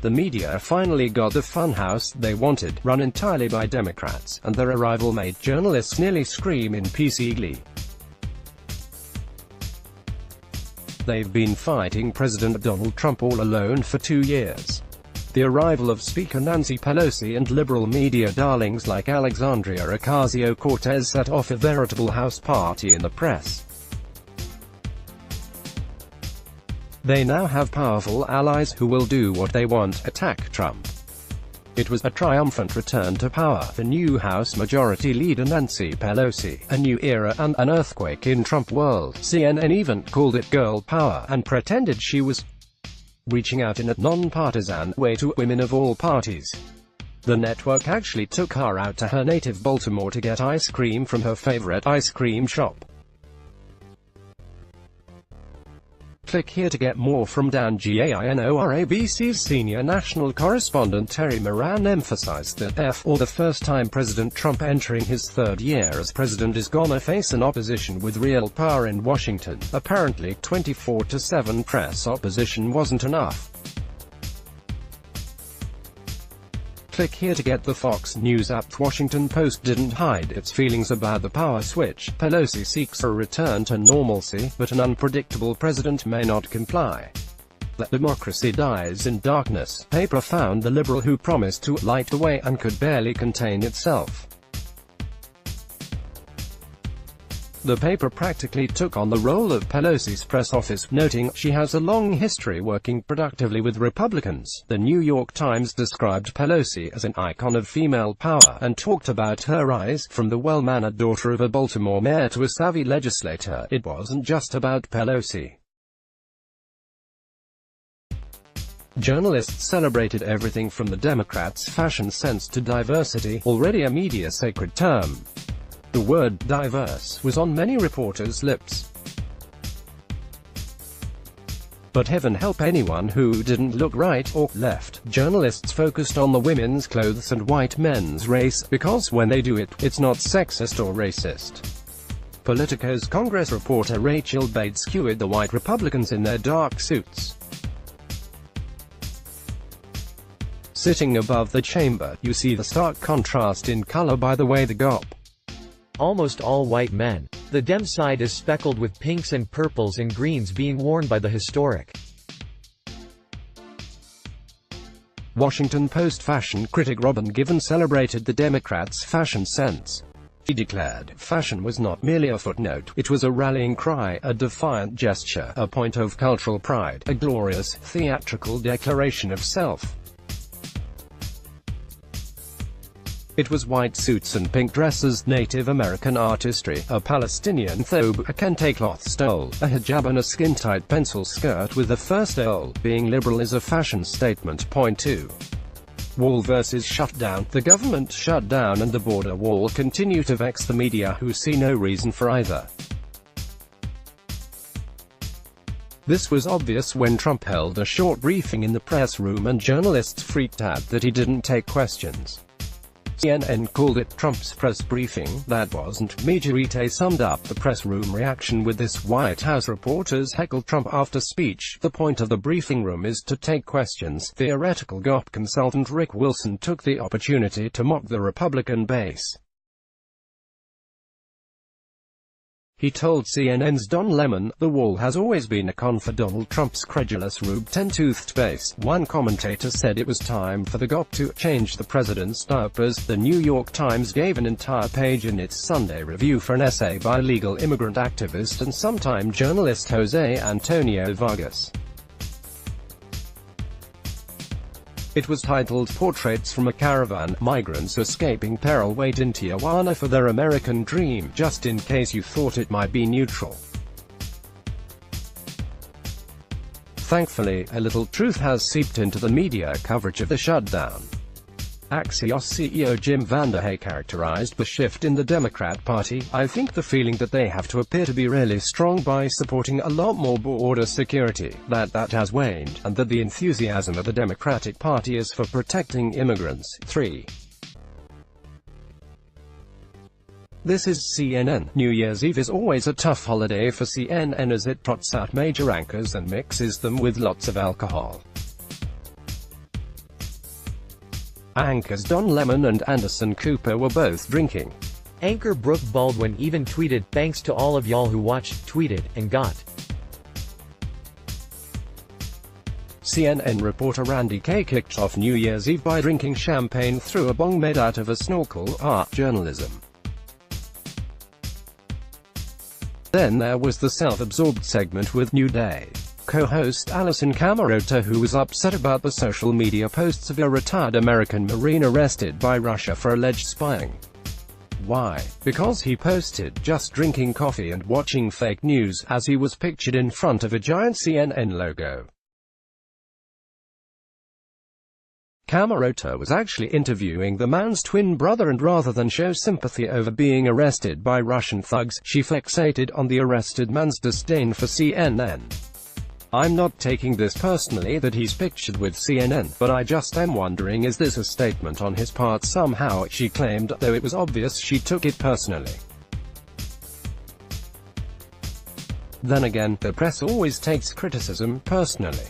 The media finally got the funhouse they wanted, run entirely by Democrats, and their arrival made journalists nearly scream in PC glee. They've been fighting President Donald Trump all alone for 2 years. The arrival of Speaker Nancy Pelosi and liberal media darlings like Alexandria Ocasio-Cortez set off a veritable house party in the press. They now have powerful allies who will do what they want: attack Trump. It was a triumphant return to power for new House Majority Leader Nancy Pelosi, a new era and an earthquake in Trump world. CNN even called it girl power, and pretended she was reaching out in a non-partisan way to women of all parties. The network actually took her out to her native Baltimore to get ice cream from her favorite ice cream shop. Click here to get more from Dan Gainor. ABC's senior national correspondent Terry Moran emphasized that for the first time President Trump entering his third year as president is gonna face an opposition with real power in Washington. Apparently 24/7 press opposition wasn't enough. Click here to get the Fox News app. The Washington Post didn't hide its feelings about the power switch. Pelosi seeks a return to normalcy, but an unpredictable president may not comply. That democracy dies in darkness. Paper found the liberal who promised to light the way and could barely contain itself. The paper practically took on the role of Pelosi's press office, noting she has a long history working productively with Republicans. The New York Times described Pelosi as an icon of female power, and talked about her rise from the well-mannered daughter of a Baltimore mayor to a savvy legislator. It wasn't just about Pelosi. Journalists celebrated everything from the Democrats' fashion sense to diversity, already a media sacred term. The word diverse was on many reporters' lips. But heaven help anyone who didn't look right or left. Journalists focused on the women's clothes and white men's race, because when they do it, it's not sexist or racist. Politico's Congress reporter Rachel Bates skewered the white Republicans in their dark suits. Sitting above the chamber, you see the stark contrast in color by the way the GOP. Almost all white men. The Dem side is speckled with pinks and purples and greens being worn by the historic. Washington Post fashion critic Robin Givens celebrated the Democrats' fashion sense. She declared, fashion was not merely a footnote, it was a rallying cry, a defiant gesture, a point of cultural pride, a glorious, theatrical declaration of self. It was white suits and pink dresses, Native American artistry, a Palestinian thobe, a kente cloth stole, a hijab and a skin-tight pencil skirt, with the first L being liberal is a fashion statement. Point 2. Wall versus shutdown. The government shutdown and the border wall continue to vex the media, who see no reason for either. This was obvious when Trump held a short briefing in the press room and journalists freaked out that he didn't take questions. CNN called it Trump's press briefing. That wasn't. Majorite summed up the press room reaction with this: White House reporters heckled Trump after speech. The point of the briefing room is to take questions. Theoretical GOP consultant Rick Wilson took the opportunity to mock the Republican base. He told CNN's Don Lemon, "The wall has always been a con for Donald Trump's credulous Rube 10-toothed base." One commentator said it was time for the GOP to change the president's diapers. The New York Times gave an entire page in its Sunday review for an essay by legal immigrant activist and sometime journalist Jose Antonio Vargas. It was titled Portraits from a Caravan, Migrants Escaping Peril Wait in Tijuana for Their American Dream, just in case you thought it might be neutral. Thankfully, a little truth has seeped into the media coverage of the shutdown. Axios CEO Jim Vanderhay characterized the shift in the Democrat Party, "I think the feeling that they have to appear to be really strong by supporting a lot more border security, that has waned, and that the enthusiasm of the Democratic Party is for protecting immigrants." 3. This is CNN. New Year's Eve is always a tough holiday for CNN as it trots out major anchors and mixes them with lots of alcohol. Anchors Don Lemon and Anderson Cooper were both drinking. Anchor Brooke Baldwin even tweeted, "Thanks to all of y'all who watched, tweeted, and got." CNN reporter Randy Kay kicked off New Year's Eve by drinking champagne through a bong made out of a snorkel. Art journalism. Then there was the self-absorbed segment with New Day co-host Alison Camerota, who was upset about the social media posts of a retired American Marine arrested by Russia for alleged spying. Why? Because he posted just drinking coffee and watching fake news, as he was pictured in front of a giant CNN logo. Camerota was actually interviewing the man's twin brother, and rather than show sympathy over being arrested by Russian thugs, she fixated on the arrested man's disdain for CNN. "I'm not taking this personally that he's pictured with CNN, but I just am wondering, is this a statement on his part somehow," she claimed, though it was obvious she took it personally. Then again, the press always takes criticism personally.